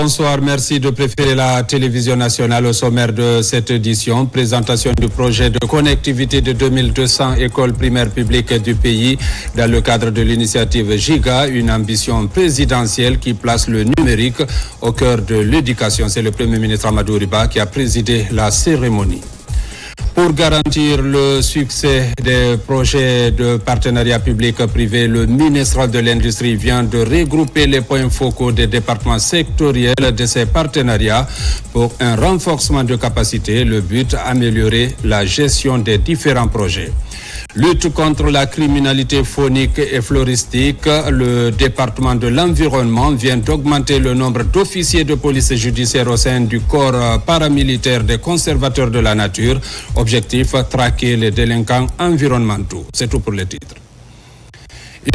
bonsoir. Merci de préférer la télévision nationale. Au sommaire de cette édition. Présentation du projet de connectivité de 2200 écoles primaires publiques du pays dans le cadre de l'initiative GIGA, une ambition présidentielle qui place le numérique au cœur de l'éducation. C'est le Premier ministre Amadou Riba qui a présidé la cérémonie. Pour garantir le succès des projets de partenariat public-privé, le ministre de l'Industrie vient de regrouper les points focaux des départements sectoriels de ces partenariats pour un renforcement de capacité. Le but, améliorer la gestion des différents projets. Lutte contre la criminalité faunique et floristique, le département de l'environnement vient d'augmenter le nombre d'officiers de police judiciaire au sein du corps paramilitaire des conservateurs de la nature. Objectif, traquer les délinquants environnementaux. C'est tout pour les titres.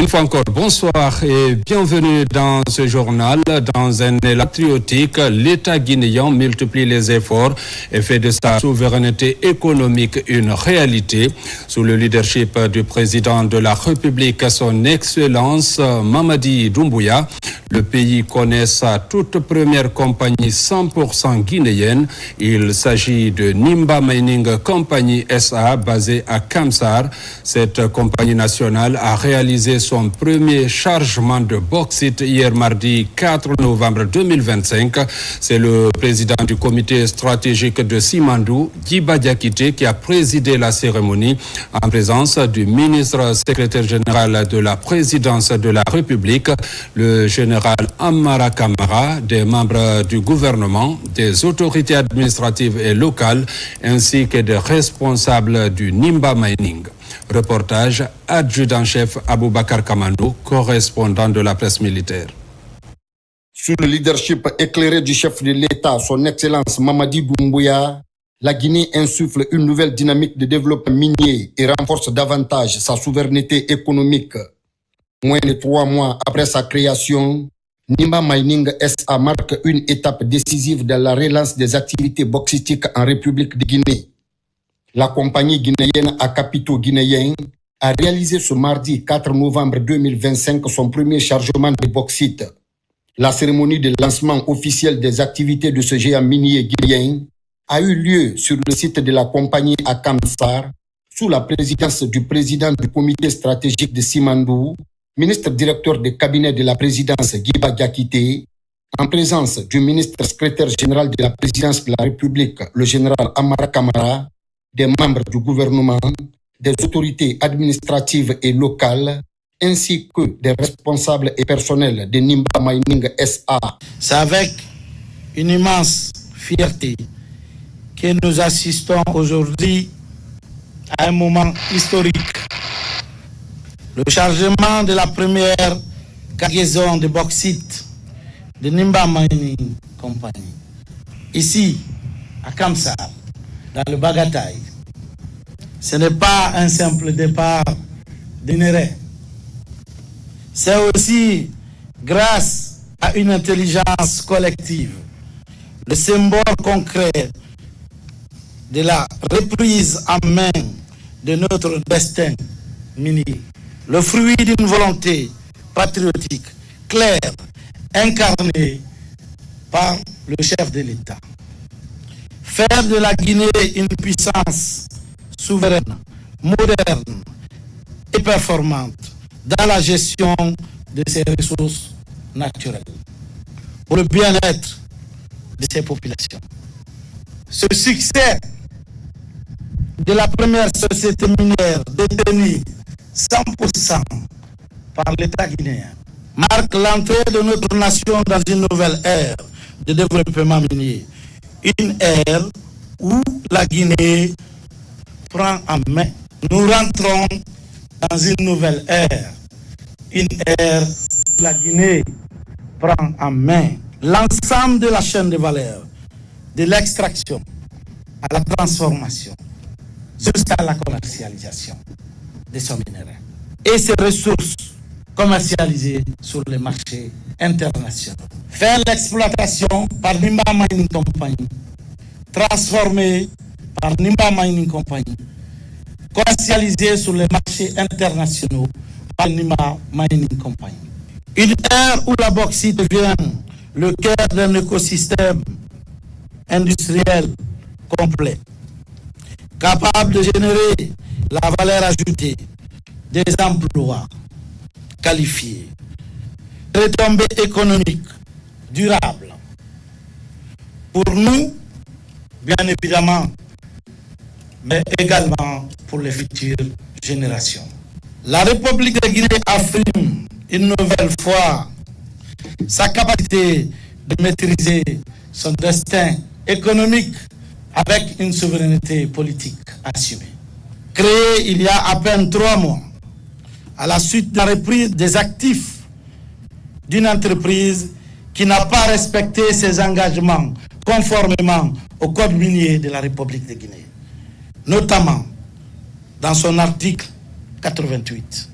Une fois encore, bonsoir et bienvenue dans ce journal. Dans un élan patriotique, l'État guinéen multiplie les efforts et fait de sa souveraineté économique une réalité. Sous le leadership du président de la République, son Excellence Mamadi Doumbouya, le pays connaît sa toute première compagnie 100% guinéenne. Il s'agit de Nimba Mining Company SA, basée à Kamsar. Cette compagnie nationale a réalisé son premier chargement de bauxite hier mardi 4 novembre 2025. C'est le président du comité stratégique de Simandou, Djiba Diakité, qui a présidé la cérémonie en présence du ministre secrétaire général de la présidence de la République, le général Amara Kamara, des membres du gouvernement, des autorités administratives et locales, ainsi que des responsables du Nimba Mining. Reportage adjudant-chef Aboubakar Kamando, correspondant de la presse militaire. Sous le leadership éclairé du chef de l'État, son Excellence Mamadi Doumbouya, la Guinée insuffle une nouvelle dynamique de développement minier et renforce davantage sa souveraineté économique. Moins de 3 mois après sa création, Nimba Mining SA marque une étape décisive dans la relance des activités bauxitiques en République de Guinée. La compagnie guinéenne à capitaux guinéens a réalisé ce mardi 4 novembre 2025 son premier chargement de bauxite. La cérémonie de lancement officiel des activités de ce géant minier guinéen a eu lieu sur le site de la compagnie à Kamsar, sous la présidence du président du comité stratégique de Simandou, ministre directeur du cabinet de la présidence Djiba Diakité, en présence du ministre secrétaire général de la présidence de la République, le général Amara Kamara, des membres du gouvernement, des autorités administratives et locales, ainsi que des responsables et personnels de Nimba Mining SA. C'est avec une immense fierté que nous assistons aujourd'hui à un moment historique. Le chargement de la première cargaison de bauxite de Nimba Mining Company, ici à Kamsar, dans le Bagataï. Ce n'est pas un simple départ d'INERE. C'est aussi grâce à une intelligence collective, le symbole concret de la reprise en main de notre destin minier. Le fruit d'une volonté patriotique claire, incarnée par le chef de l'État. Faire de la Guinée une puissance souveraine, moderne et performante dans la gestion de ses ressources naturelles, pour le bien-être de ses populations. Ce succès de la première société minière détenue 100% par l'État guinéen marque l'entrée de notre nation dans une nouvelle ère de développement minier. Une ère où la Guinée prend en main. Nous rentrons dans une nouvelle ère. Une ère où la Guinée prend en main l'ensemble de la chaîne de valeur, de l'extraction à la transformation, jusqu'à la commercialisation de son minerai. Et ces ressources commercialisées sur les marchés internationaux. Faire l'exploitation par Nimba Mining Company, transformer par Nimba Mining Company, commercialisé sur les marchés internationaux par Nimba Mining Company. Une ère où la bauxite devient le cœur d'un écosystème industriel complet, capable de générer la valeur ajoutée, des emplois qualifiés, retombées économiques durables. Pour nous, bien évidemment, mais également pour les futures générations. La République de Guinée affirme une nouvelle fois sa capacité de maîtriser son destin économique avec une souveraineté politique assumée. Créée il y a à peine 3 mois, à la suite de la reprise des actifs d'une entreprise qui n'a pas respecté ses engagements conformément au Code minier de la République de Guinée, notamment dans son article 88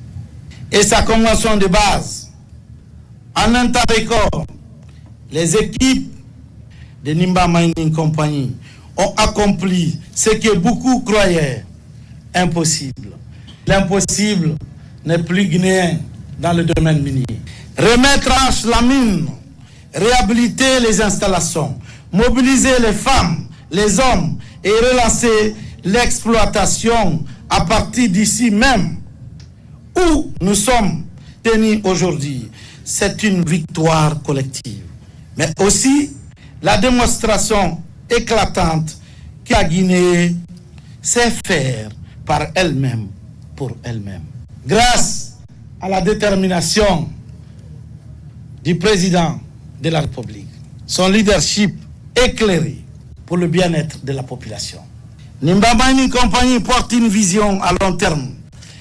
et sa convention de base. En un temps record, les équipes de Nimba Mining Company ont accompli ce que beaucoup croyaient impossible. L'impossible n'est plus guinéen dans le domaine minier. Remettre en la mine, réhabiliter les installations, mobiliser les femmes, les hommes et relancer l'exploitation à partir d'ici même où nous sommes tenus aujourd'hui. C'est une victoire collective, mais aussi la démonstration éclatante que la Guinée sait faire par elle-même, pour elle-même. Grâce à la détermination du président de la République, son leadership éclairé pour le bien-être de la population. Nimba Mining Company porte une vision à long terme,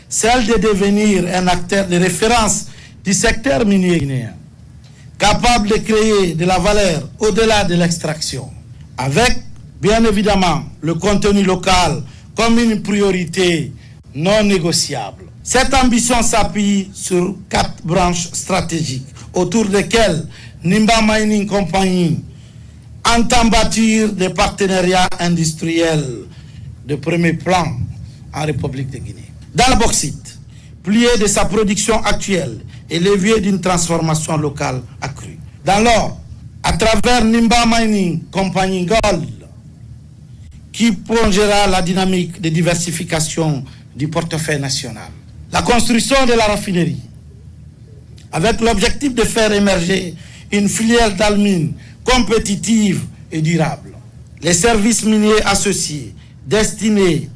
celle de devenir un acteur de référence du secteur minier guinéen, capable de créer de la valeur au-delà de l'extraction, avec bien évidemment le contenu local comme une priorité non négociable. Cette ambition s'appuie sur 4 branches stratégiques autour desquelles Nimba Mining Company entend bâtir des partenariats industriels de premier plan en République de Guinée. Dans la bauxite, plié de sa production actuelle et levier d'une transformation locale accrue. Dans l'or, à travers Nimba Mining Company Gold, qui prolongera la dynamique de diversification du portefeuille national. La construction de la raffinerie, avec l'objectif de faire émerger une filière d'alumine compétitive et durable. Les services miniers associés destinés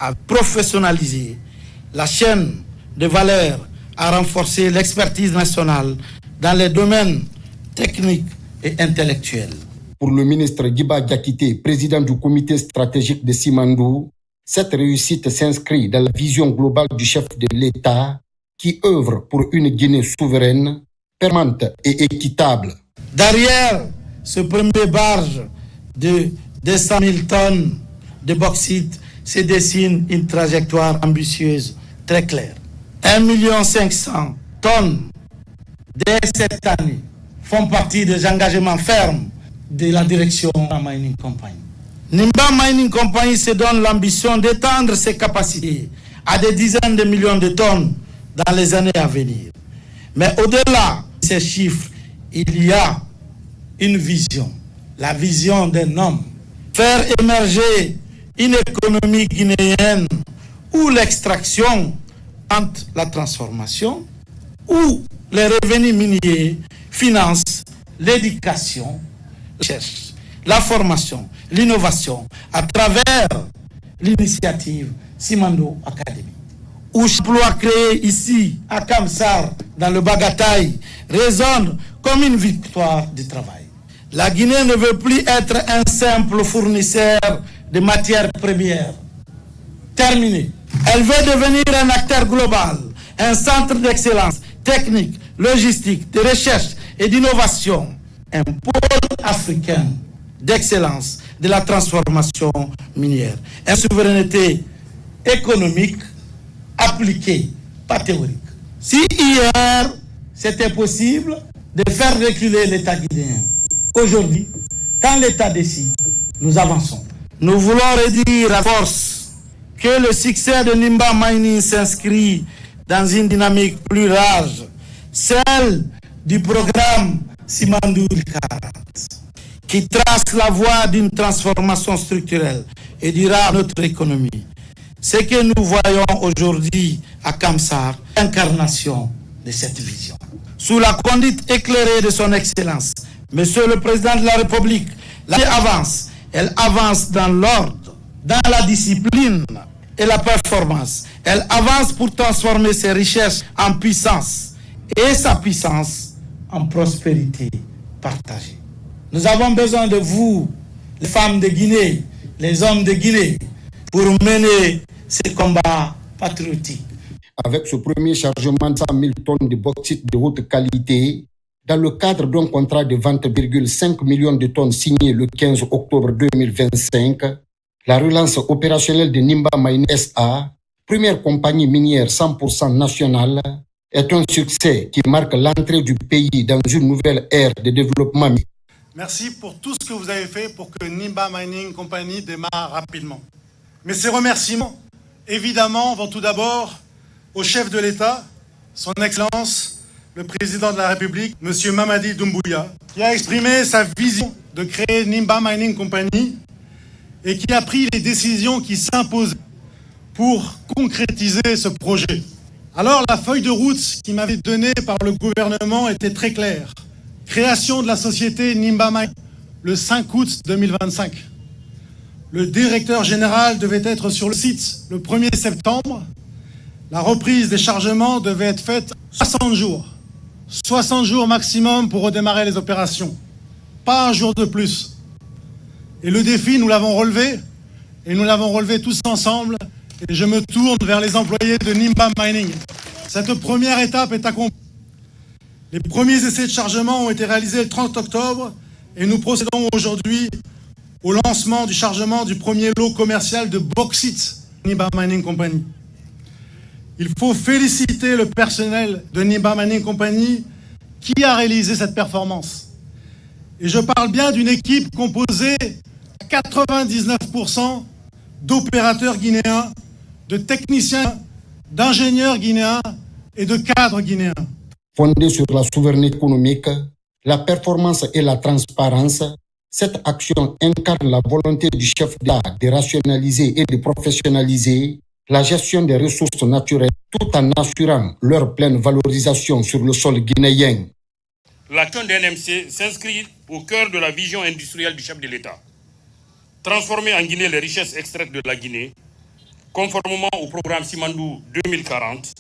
à professionnaliser la chaîne de valeur, à renforcer l'expertise nationale dans les domaines techniques et intellectuels. Pour le ministre Guiba Diakité, président du comité stratégique de Simandou, cette réussite s'inscrit dans la vision globale du chef de l'État qui œuvre pour une Guinée souveraine, permanente et équitable. Derrière ce premier barge de 200 000 tonnes de bauxite se dessine une trajectoire ambitieuse très claire. 1,5 million de tonnes dès cette année font partie des engagements fermes de la direction de la Mining Company. Nimba Mining Company se donne l'ambition d'étendre ses capacités à des dizaines de millions de tonnes dans les années à venir. Mais au-delà de ces chiffres, il y a une vision, la vision d'un homme. Faire émerger une économie guinéenne où l'extraction entre la transformation, où les revenus miniers financent l'éducation, la recherche, la formation, l'innovation à travers l'initiative Simandou Academy. Où l'emploi créé ici à Kamsar, dans le Bagataï, résonne comme une victoire du travail. La Guinée ne veut plus être un simple fournisseur de matières premières. Terminé. Elle veut devenir un acteur global, un centre d'excellence technique, logistique, de recherche et d'innovation, un pôle africain d'excellence de la transformation minière, une souveraineté économique appliquée, pas théorique. Si hier, c'était possible de faire reculer l'État guinéen, aujourd'hui, quand l'État décide, nous avançons. Nous voulons redire à force que le succès de Nimba Mining s'inscrit dans une dynamique plus large, celle du programme Simandou 40, qui trace la voie d'une transformation structurelle et durable de notre économie. Ce que nous voyons aujourd'hui à Kamsar, l'incarnation de cette vision. Sous la conduite éclairée de son Excellence, Monsieur le Président de la République, elle avance dans l'ordre, dans la discipline et la performance. Elle avance pour transformer ses richesses en puissance et sa puissance en prospérité partagée. Nous avons besoin de vous, les femmes de Guinée, les hommes de Guinée, pour mener ces combats patriotiques. Avec ce premier chargement de 100 000 tonnes de bauxite de haute qualité, dans le cadre d'un contrat de 20,5 millions de tonnes signé le 15 octobre 2025, la relance opérationnelle de Nimba Mining SA, première compagnie minière 100% nationale, est un succès qui marque l'entrée du pays dans une nouvelle ère de développement. Merci pour tout ce que vous avez fait pour que Nimba Mining Company démarre rapidement. Mais ces remerciements, évidemment, vont tout d'abord au chef de l'État, son Excellence, le Président de la République, M. Mamadi Doumbouya, qui a exprimé sa vision de créer Nimba Mining Company et qui a pris les décisions qui s'imposent pour concrétiser ce projet. Alors, la feuille de route qui m'avait donnée par le gouvernement était très claire. Création de la société Nimba Mining le 5 août 2025. Le directeur général devait être sur le site le 1er septembre. La reprise des chargements devait être faite 60 jours. 60 jours maximum pour redémarrer les opérations. Pas un jour de plus. Et le défi, nous l'avons relevé. Et nous l'avons relevé tous ensemble. Et je me tourne vers les employés de Nimba Mining. Cette première étape est accomplie. Les premiers essais de chargement ont été réalisés le 30 octobre. Et nous procédons aujourd'hui au lancement du chargement du premier lot commercial de bauxite Nimba Mining Company. Il faut féliciter le personnel de Nimba Mining Company qui a réalisé cette performance. Et je parle bien d'une équipe composée à 99% d'opérateurs guinéens, de techniciens, d'ingénieurs guinéens et de cadres guinéens. Fondée sur la souveraineté économique, la performance et la transparence, cette action incarne la volonté du chef d'État de rationaliser et de professionnaliser la gestion des ressources naturelles tout en assurant leur pleine valorisation sur le sol guinéen. L'action de NMC s'inscrit au cœur de la vision industrielle du chef de l'État. Transformer en Guinée les richesses extraites de la Guinée, conformément au programme Simandou 2040,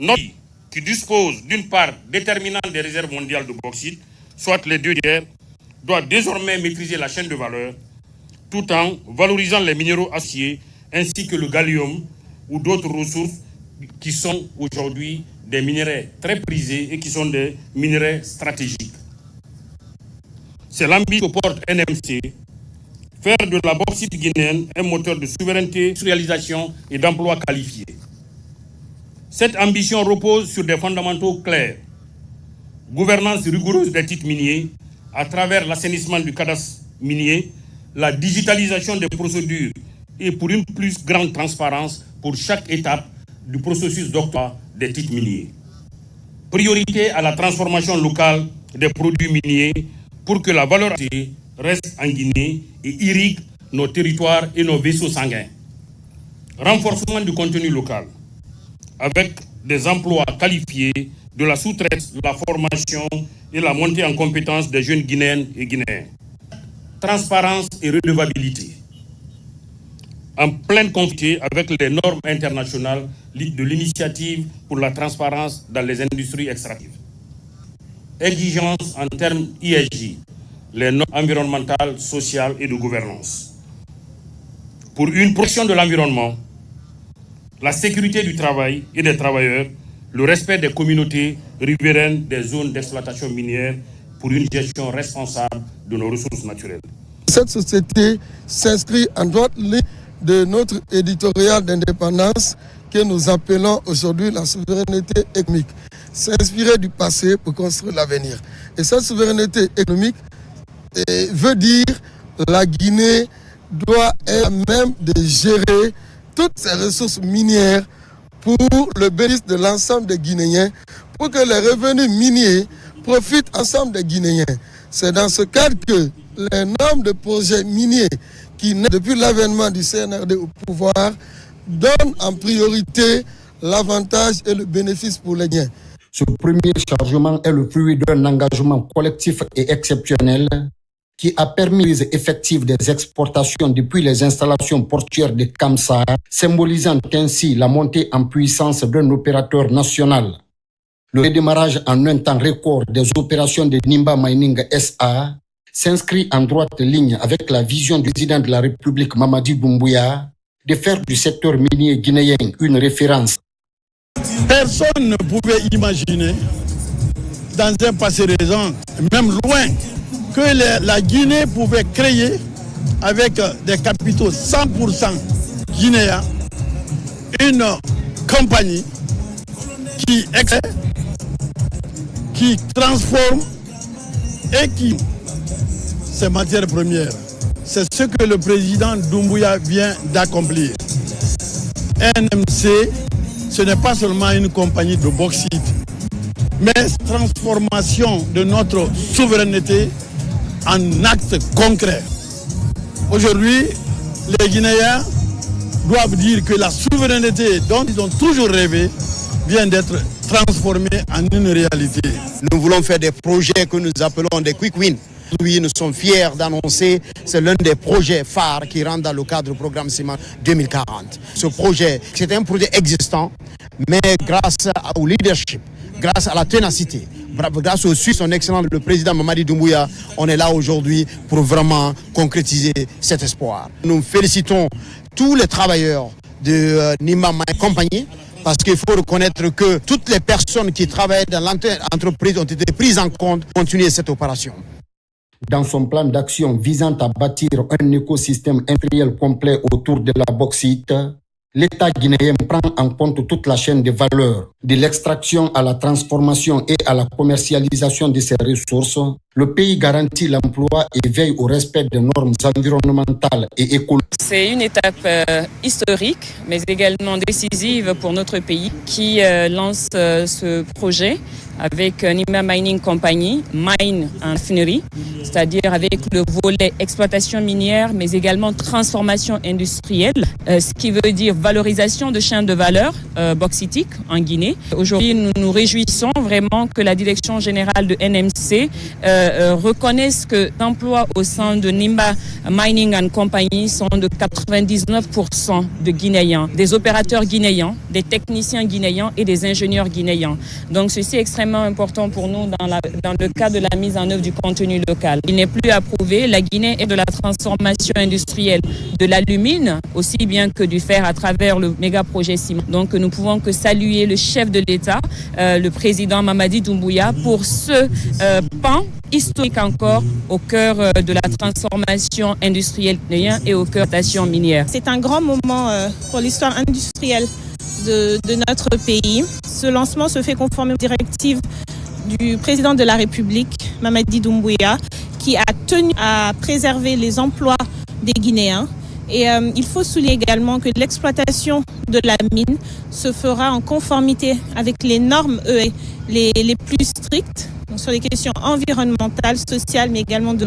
notre pays, qui dispose d'une part déterminante des réserves mondiales de bauxite, soit les 2 tiers, doit désormais maîtriser la chaîne de valeur, tout en valorisant les minéraux associés ainsi que le gallium ou d'autres ressources qui sont aujourd'hui des minerais très prisés et qui sont des minerais stratégiques. C'est l'ambition que porte NMC, faire de la bauxite guinéenne un moteur de souveraineté, d'industrialisation et d'emploi qualifié. Cette ambition repose sur des fondamentaux clairs. Gouvernance rigoureuse des titres miniers à travers l'assainissement du cadastre minier, la digitalisation des procédures et pour une plus grande transparence pour chaque étape du processus d'octroi des titres miniers. Priorité à la transformation locale des produits miniers pour que la valeur ajoutée reste en Guinée et irrigue nos territoires et nos vaisseaux sanguins. Renforcement du contenu local avec des emplois qualifiés, de la sous-traitance, la formation et la montée en compétences des jeunes Guinéennes et Guinéens. Transparence et redevabilité. En pleine conformité avec les normes internationales de l'initiative pour la transparence dans les industries extractives. Exigence en termes ISJ, les normes environnementales, sociales et de gouvernance. Pour une protection de l'environnement, la sécurité du travail et des travailleurs, le respect des communautés riveraines des zones d'exploitation minière pour une gestion responsable de nos ressources naturelles. Cette société s'inscrit en droite ligne de notre éditorial d'indépendance que nous appelons aujourd'hui la souveraineté économique. S'inspirer du passé pour construire l'avenir. Et cette souveraineté économique veut dire la Guinée doit être même de gérer toutes ces ressources minières pour le bénéfice de l'ensemble des Guinéens, pour que les revenus miniers profitent ensemble des Guinéens. C'est dans ce cadre que les normes de projets miniers qui naissent depuis l'avènement du CNRD au pouvoir donnent en priorité l'avantage et le bénéfice pour les Guinéens. Ce premier chargement est le fruit d'un engagement collectif et exceptionnel qui a permis les effectifs des exportations depuis les installations portuaires de Kamsar, symbolisant ainsi la montée en puissance d'un opérateur national. Le redémarrage en un temps record des opérations de Nimba Mining SA s'inscrit en droite ligne avec la vision du président de la République Mamadi Doumbouya de faire du secteur minier guinéen une référence. Personne ne pouvait imaginer, dans un passé récent, même loin, que la Guinée pouvait créer, avec des capitaux 100% guinéens, une compagnie qui transforme et qui ces matières premières. C'est ce que le président Doumbouya vient d'accomplir. NMC, ce n'est pas seulement une compagnie de bauxite, mais transformation de notre souveraineté en actes concrets. Aujourd'hui, les Guinéens doivent dire que la souveraineté dont ils ont toujours rêvé vient d'être transformée en une réalité. Nous voulons faire des projets que nous appelons des quick wins. Oui, nous sommes fiers d'annoncer, c'est l'un des projets phares qui rentre dans le cadre du programme CIMA 2040. Ce projet, c'est un projet existant, mais grâce au leadership, grâce à la ténacité, grâce au son excellent le président Mamadi Doumbouya, on est là aujourd'hui pour vraiment concrétiser cet espoir. Nous félicitons tous les travailleurs de Nimba Mining Company, parce qu'il faut reconnaître que toutes les personnes qui travaillent dans l'entreprise ont été prises en compte pour continuer cette opération. Dans son plan d'action visant à bâtir un écosystème industriel complet autour de la bauxite, l'État guinéen prend en compte toute la chaîne de valeur, de l'extraction à la transformation et à la commercialisation de ses ressources. Le pays garantit l'emploi et veille au respect des normes environnementales et écologiques. C'est une étape historique, mais également décisive pour notre pays qui lance ce projet avec Nimba Mining Company, Mine en raffinerie, c'est-à-dire avec le volet exploitation minière, mais également transformation industrielle, ce qui veut dire valorisation de chaînes de valeur bauxitique en Guinée. Aujourd'hui, nous nous réjouissons vraiment que la direction générale de NMC reconnaisse que l'emploi au sein de Nimba Mining and Company sont de 99% de Guinéens, des opérateurs guinéens, des techniciens guinéens et des ingénieurs guinéens. Donc ceci est extrêmement important pour nous dans le cadre de la mise en œuvre du contenu local. Il n'est plus à prouver, la Guinée est de la transformation industrielle de l'alumine, aussi bien que du fer à travers le méga projet ciment. Donc nous pouvons que saluer le chef de l'État, le président Mamadi Doumbouya, pour ce pan historique encore au cœur de la transformation industrielle guinéenne et au cœur de la station minière. C'est un grand moment pour l'histoire industrielle de notre pays. Ce lancement se fait conformément aux directives du président de la République, Mamadi Doumbouya, qui a tenu à préserver les emplois des Guinéens. Et il faut souligner également que l'exploitation de la mine se fera en conformité avec les normes les plus strictes, donc sur les questions environnementales, sociales, mais également de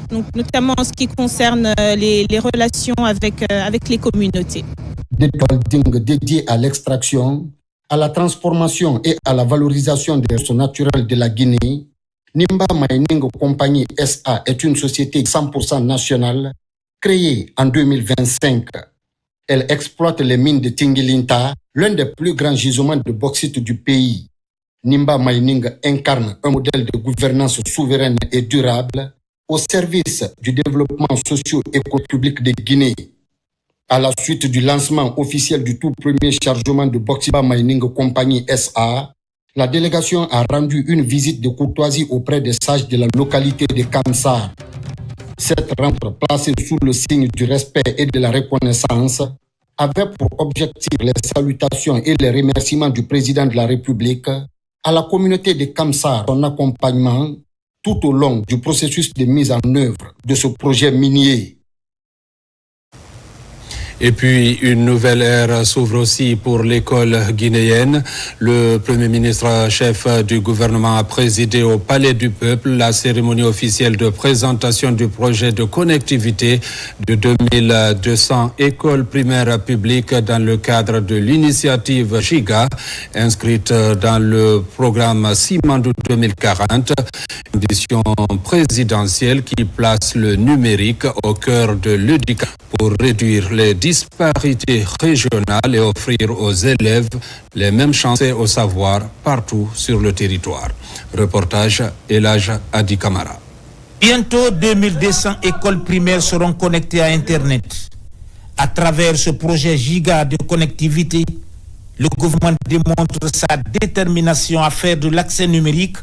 donc notamment en ce qui concerne les relations avec les communautés. Des holdings dédiés à l'extraction, à la transformation et à la valorisation des ressources naturelles de la Guinée, Nimba Mining Company SA est une société 100% nationale créée en 2025. Elle exploite les mines de Tingilinta, l'un des plus grands gisements de bauxite du pays. Nimba Mining incarne un modèle de gouvernance souveraine et durable au service du développement socio-économique de Guinée. À la suite du lancement officiel du tout premier chargement de Nimba Mining Company SA, la délégation a rendu une visite de courtoisie auprès des sages de la localité de Kamsar. Cette rencontre, placée sous le signe du respect et de la reconnaissance, avait pour objectif les salutations et les remerciements du président de la République à la communauté de Kamsar, son accompagnement tout au long du processus de mise en œuvre de ce projet minier. Et puis, une nouvelle ère s'ouvre aussi pour l'école guinéenne. Le Premier ministre chef du gouvernement a présidé au Palais du Peuple la cérémonie officielle de présentation du projet de connectivité de 2200 écoles primaires publiques dans le cadre de l'initiative GIGA, inscrite dans le programme Simandou 2040, une vision présidentielle qui place le numérique au cœur de l'éducation pour réduire les disparités régionales et offrir aux élèves les mêmes chances au savoir partout sur le territoire. Reportage Elhadj Adi Kamara. Bientôt 2200 écoles primaires seront connectées à Internet. À travers ce projet giga de connectivité, le gouvernement démontre sa détermination à faire de l'accès numérique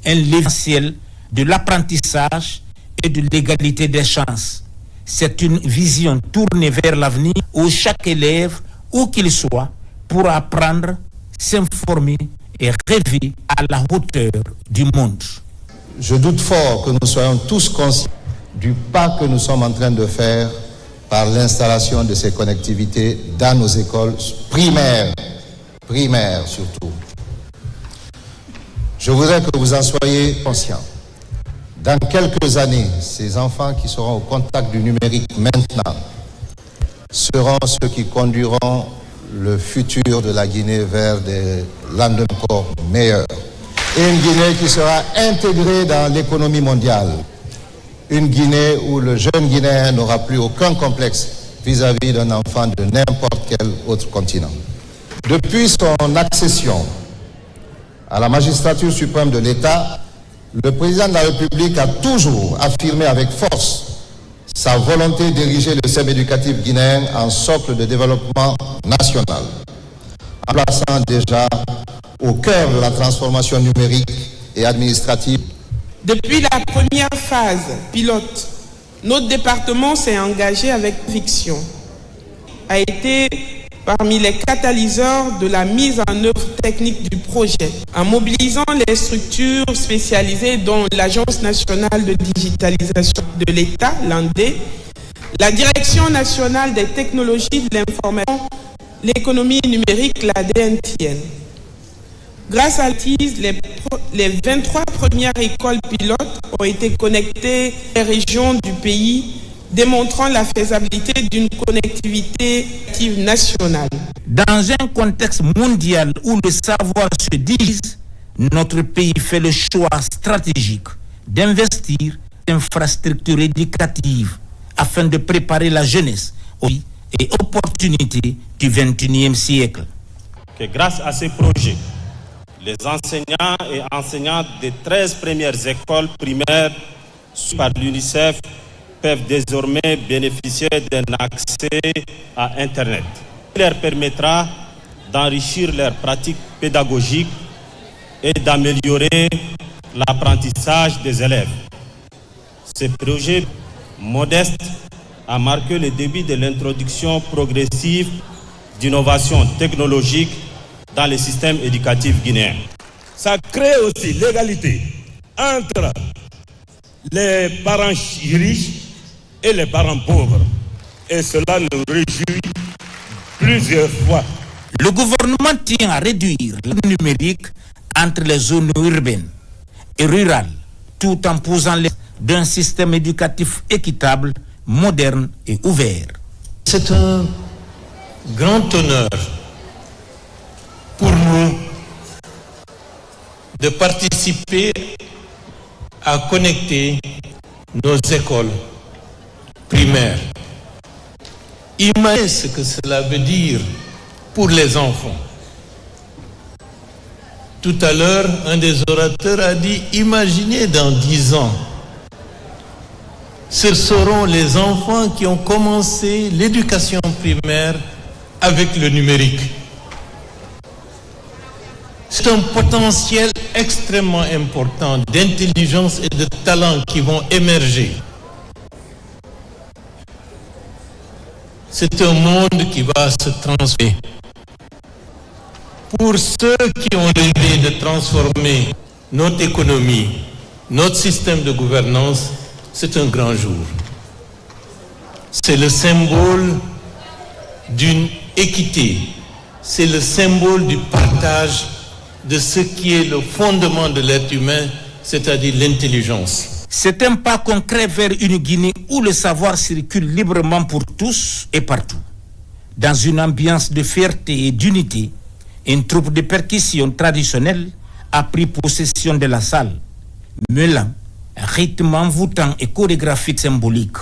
un levier essentiel de l'apprentissage et de l'égalité des chances. C'est une vision tournée vers l'avenir où chaque élève, où qu'il soit, pourra apprendre, s'informer et rêver à la hauteur du monde. Je doute fort que nous soyons tous conscients du pas que nous sommes en train de faire par l'installation de ces connectivités dans nos écoles primaires surtout. Je voudrais que vous en soyez conscients. Dans quelques années, ces enfants qui seront au contact du numérique maintenant seront ceux qui conduiront le futur de la Guinée vers des lendemains encore meilleurs. Et une Guinée qui sera intégrée dans l'économie mondiale. Une Guinée où le jeune Guinéen n'aura plus aucun complexe vis-à-vis d'un enfant de n'importe quel autre continent. Depuis son accession à la magistrature suprême de l'État, le président de la République a toujours affirmé avec force sa volonté d'ériger le système éducatif guinéen en socle de développement national, en plaçant déjà au cœur de la transformation numérique et administrative. Depuis la première phase pilote, notre département s'est engagé avec conviction, a été parmi les catalyseurs de la mise en œuvre technique du projet, en mobilisant les structures spécialisées dont l'Agence nationale de digitalisation de l'État, l'ANDE, la Direction nationale des technologies de l'information, l'économie numérique, la DNTN. Grâce à l'ITIS, les 23 premières écoles pilotes ont été connectées aux régions du pays, démontrant la faisabilité d'une connectivité nationale. Dans un contexte mondial où le savoir se divise, notre pays fait le choix stratégique d'investir dans l'infrastructure éducative afin de préparer la jeunesse aux et opportunités du XXIe siècle. Que grâce à ces projets, les enseignants et enseignantes des 13 premières écoles primaires par l'UNICEF peuvent désormais bénéficier d'un accès à Internet. Il leur permettra d'enrichir leurs pratiques pédagogiques et d'améliorer l'apprentissage des élèves. Ce projet modeste a marqué le début de l'introduction progressive d'innovations technologiques dans le système éducatif guinéen. Ça crée aussi l'égalité entre les parents riches et les parents pauvres. Et cela nous réjouit plusieurs fois. Le gouvernement tient à réduire le numérique entre les zones urbaines et rurales, tout en posant les d'un système éducatif équitable, moderne et ouvert. C'est un grand honneur pour nous de participer à connecter nos écoles primaires. Imaginez ce que cela veut dire pour les enfants. Tout à l'heure, un des orateurs a dit, imaginez dans 10 ans, ce seront les enfants qui ont commencé l'éducation primaire avec le numérique. C'est un potentiel extrêmement important d'intelligence et de talent qui vont émerger. C'est un monde qui va se transformer. Pour ceux qui ont l'idée de transformer notre économie, notre système de gouvernance, c'est un grand jour. C'est le symbole d'une équité. C'est le symbole du partage de ce qui est le fondement de l'être humain, c'est-à-dire l'intelligence. C'est un pas concret vers une Guinée où le savoir circule librement pour tous et partout. Dans une ambiance de fierté et d'unité, une troupe de percussion traditionnelle a pris possession de la salle, mêlant rythme envoûtant et chorégraphique symbolique.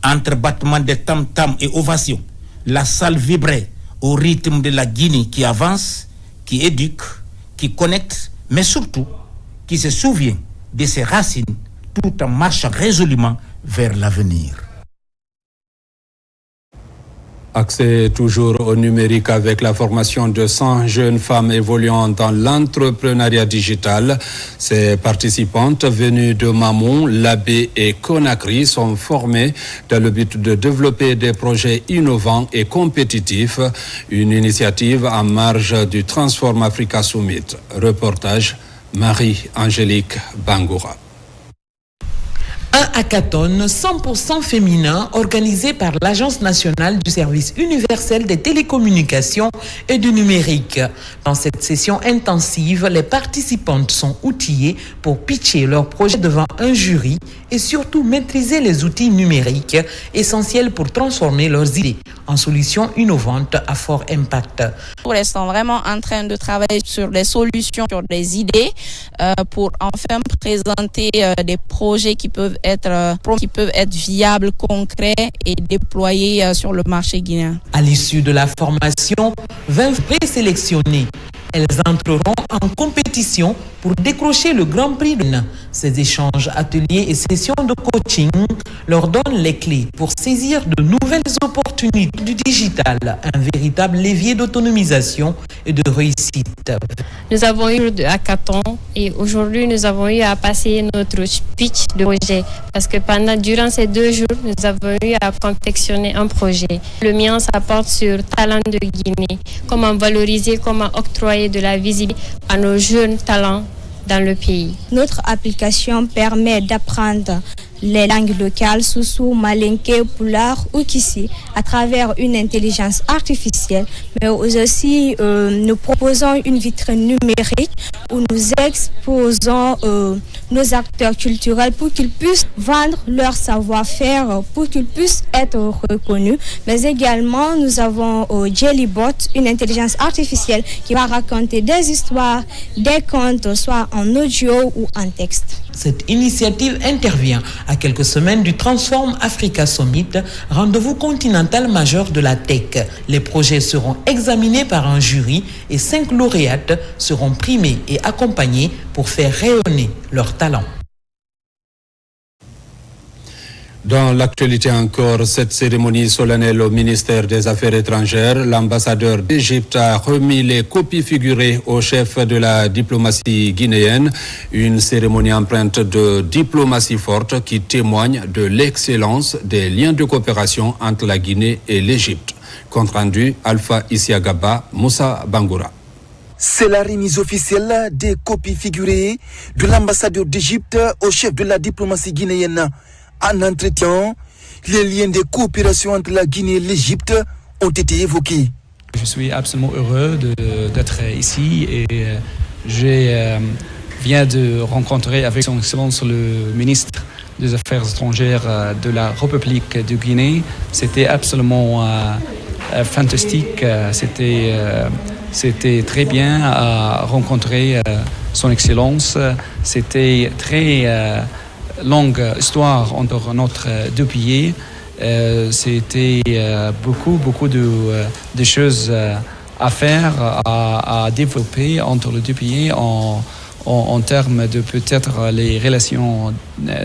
Entre battements de tam-tam et ovations, la salle vibrait au rythme de la Guinée qui avance, qui éduque, qui connecte, mais surtout qui se souvient de ses racines tout en marchant résolument vers l'avenir. Accès toujours au numérique avec la formation de 100 jeunes femmes évoluant dans l'entrepreneuriat digital. Ces participantes venues de Mamon, Labé et Conakry sont formées dans le but de développer des projets innovants et compétitifs. Une initiative en marge du Transform Africa Summit. Reportage Marie-Angélique Bangoura. Un hackathon 100% féminin organisé par l'Agence nationale du service universel des télécommunications et du numérique. Dans cette session intensive, les participantes sont outillées pour pitcher leurs projets devant un jury et surtout maîtriser les outils numériques essentiels pour transformer leurs idées en solutions innovantes à fort impact. Nous restons vraiment en train de travailler sur les solutions, sur les idées pour enfin présenter des projets qui peuvent être viables, concrets et déployés sur le marché guinéen. À l'issue de la formation, 20 présélectionnées. Elles entreront en compétition pour décrocher le Grand Prix. Ces échanges, ateliers et sessions de coaching leur donnent les clés pour saisir de nouvelles opportunités du digital, un véritable levier d'autonomisation et de réussite. Nous avons eu de hackathon et aujourd'hui nous avons eu à passer notre pitch de projet parce que durant ces 2 jours, nous avons eu à confectionner un projet. Le mien, ça porte sur talent de Guinée, comment valoriser, comment octroyer de la visibilité à nos jeunes talents dans le pays. Notre application permet d'apprendre les langues locales, Soussou, Malinké, Pulaar ou Kissi, à travers une intelligence artificielle, mais aussi nous proposons une vitrine numérique où nous exposons nos acteurs culturels pour qu'ils puissent vendre leur savoir-faire, pour qu'ils puissent être reconnus. Mais également, nous avons Jellybot, une intelligence artificielle qui va raconter des histoires, des contes, soit en audio ou en texte. Cette initiative intervient à quelques semaines du Transform Africa Summit, rendez-vous continental majeur de la tech. Les projets seront examinés par un jury et 5 lauréates seront primées et accompagnées pour faire rayonner leur talent. Dans l'actualité encore, cette cérémonie solennelle au ministère des Affaires étrangères, l'ambassadeur d'Égypte a remis les copies figurées au chef de la diplomatie guinéenne. Une cérémonie empreinte de diplomatie forte qui témoigne de l'excellence des liens de coopération entre la Guinée et l'Égypte. Compte rendu, Alpha Isiagaba, Moussa Bangoura. C'est la remise officielle des copies figurées de l'ambassadeur d'Égypte au chef de la diplomatie guinéenne. En entretien, les liens de coopération entre la Guinée et l'Égypte ont été évoqués. Je suis absolument heureux d'être ici et je viens de rencontrer avec son Excellence le ministre des Affaires étrangères de la République de Guinée. C'était absolument fantastique. C'était très bien à rencontrer son Excellence. C'était très longue histoire entre notre 2 pays. C'était beaucoup de choses à faire, à développer entre les 2 pays en termes de peut-être les relations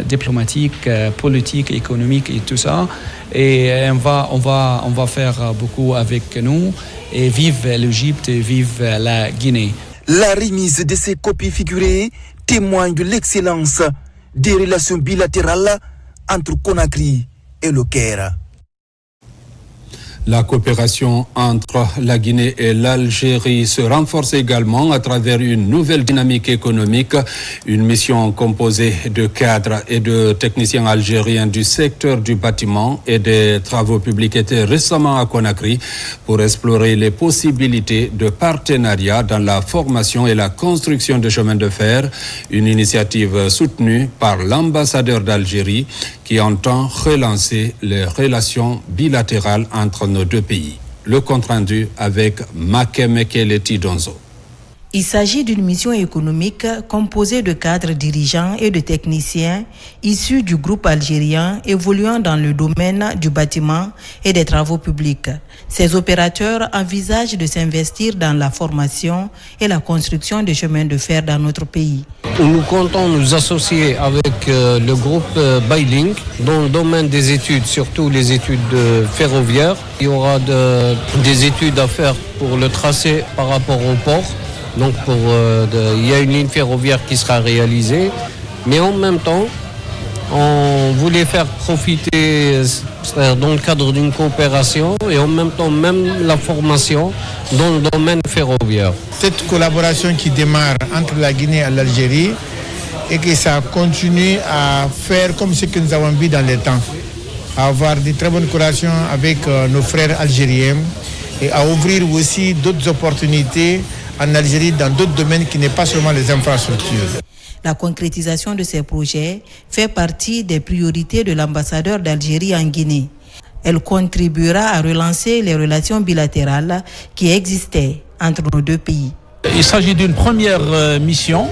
diplomatiques, politiques, économiques et tout ça. Et on va faire beaucoup avec nous. Et vive l'Égypte et vive la Guinée. La remise de ces copies figurées témoigne de l'excellence des relations bilatérales entre Conakry et le Caire. La coopération entre la Guinée et l'Algérie se renforce également à travers une nouvelle dynamique économique. Une mission composée de cadres et de techniciens algériens du secteur du bâtiment et des travaux publics était récemment à Conakry pour explorer les possibilités de partenariat dans la formation et la construction de chemins de fer, une initiative soutenue par l'ambassadeur d'Algérie qui entend relancer les relations bilatérales entre nos deux pays. Le compte-rendu avec Makemekele Tidonzo. Il s'agit d'une mission économique composée de cadres dirigeants et de techniciens issus du groupe algérien évoluant dans le domaine du bâtiment et des travaux publics. Ces opérateurs envisagent de s'investir dans la formation et la construction de chemins de fer dans notre pays. Nous comptons nous associer avec le groupe Bailink dans le domaine des études, surtout les études ferroviaires. Il y aura des études à faire pour le tracé par rapport au port. Donc il y a une ligne ferroviaire qui sera réalisée, mais en même temps, on voulait faire profiter, dans le cadre d'une coopération, et en même temps même la formation dans le domaine ferroviaire. Cette collaboration qui démarre entre la Guinée et l'Algérie et que ça continue à faire comme ce que nous avons vu dans les temps, à avoir de très bonnes collaborations avec nos frères algériens et à ouvrir aussi d'autres opportunités en Algérie dans d'autres domaines qui n'est pas seulement les infrastructures. La concrétisation de ces projets fait partie des priorités de l'ambassadeur d'Algérie en Guinée. Elle contribuera à relancer les relations bilatérales qui existaient entre nos deux pays. Il s'agit d'une première mission.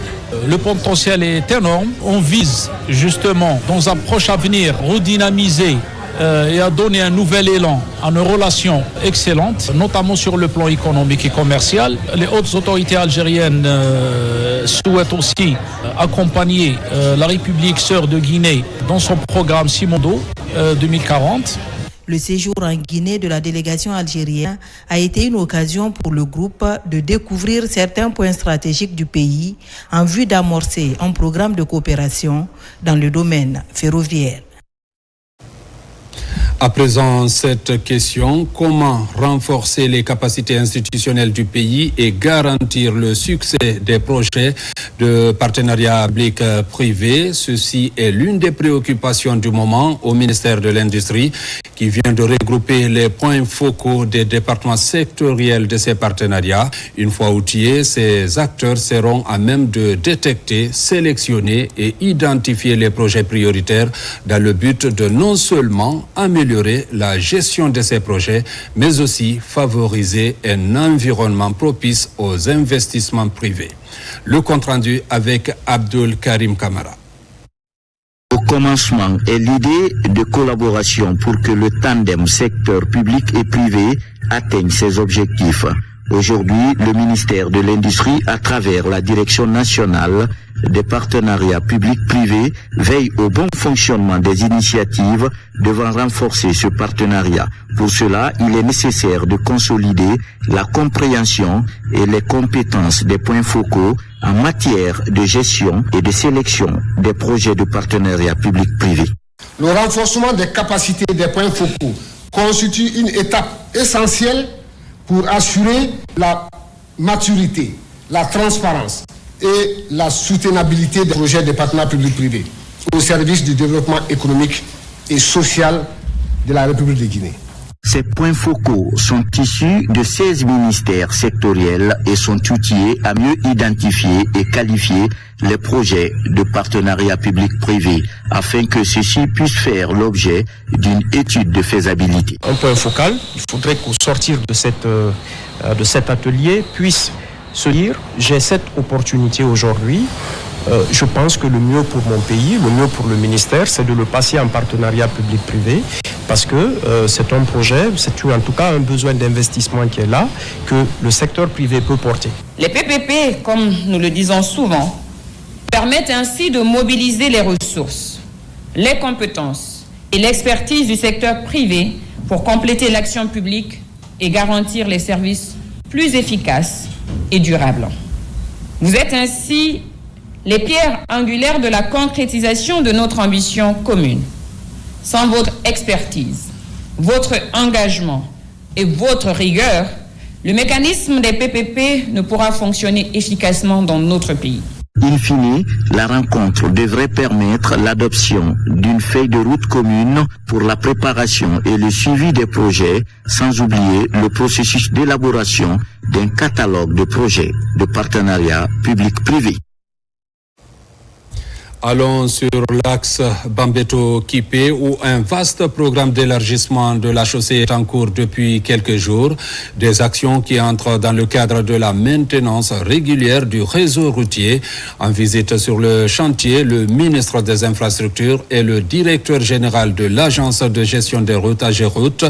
Le potentiel est énorme. On vise justement, dans un proche avenir, redynamiser et à donner un nouvel élan à nos relations excellentes, notamment sur le plan économique et commercial. Les hautes autorités algériennes souhaitent aussi accompagner la République sœur de Guinée dans son programme Simondo 2040. Le séjour en Guinée de la délégation algérienne a été une occasion pour le groupe de découvrir certains points stratégiques du pays en vue d'amorcer un programme de coopération dans le domaine ferroviaire. À présent, cette question, comment renforcer les capacités institutionnelles du pays et garantir le succès des projets de partenariat public-privé? Ceci est l'une des préoccupations du moment au ministère de l'Industrie qui vient de regrouper les points focaux des départements sectoriels de ces partenariats. Une fois outillés, ces acteurs seront à même de détecter, sélectionner et identifier les projets prioritaires dans le but de non seulement améliorer la gestion de ces projets, mais aussi favoriser un environnement propice aux investissements privés. Le compte-rendu avec Abdul Karim Kamara. Au commencement est l'idée de collaboration pour que le tandem secteur public et privé atteigne ses objectifs. Aujourd'hui, le ministère de l'Industrie, à travers la Direction nationale des partenariats publics-privés, veille au bon fonctionnement des initiatives devant renforcer ce partenariat. Pour cela, il est nécessaire de consolider la compréhension et les compétences des points focaux en matière de gestion et de sélection des projets de partenariat public-privé. Le renforcement des capacités des points focaux constitue une étape essentielle pour assurer la maturité, la transparence et la soutenabilité des projets de partenariat public-privé au service du développement économique et social de la République de Guinée. Ces points focaux sont issus de 16 ministères sectoriels et sont outillés à mieux identifier et qualifier les projets de partenariat public-privé afin que ceux-ci puissent faire l'objet d'une étude de faisabilité. Un point focal, il faudrait qu'au sortir de cet atelier puisse se dire j'ai cette opportunité aujourd'hui. Je pense que le mieux pour mon pays, le mieux pour le ministère, c'est de le passer en partenariat public-privé parce que c'est un projet, c'est en tout cas un besoin d'investissement qui est là, que le secteur privé peut porter. Les PPP, comme nous le disons souvent, permettent ainsi de mobiliser les ressources, les compétences et l'expertise du secteur privé pour compléter l'action publique et garantir les services plus efficaces et durables. Vous êtes ainsi les pierres angulaires de la concrétisation de notre ambition commune. Sans votre expertise, votre engagement, et votre rigueur, le mécanisme des PPP ne pourra fonctionner efficacement dans notre pays. In fine, la rencontre devrait permettre l'adoption d'une feuille de route commune pour la préparation et le suivi des projets, sans oublier le processus d'élaboration d'un catalogue de projets de partenariat public-privé. Allons sur l'axe Bambeto-Kipé où un vaste programme d'élargissement de la chaussée est en cours depuis quelques jours. Des actions qui entrent dans le cadre de la maintenance régulière du réseau routier. En visite sur le chantier, le ministre des Infrastructures et le directeur général de l'Agence de gestion des routes, AGEROUTE,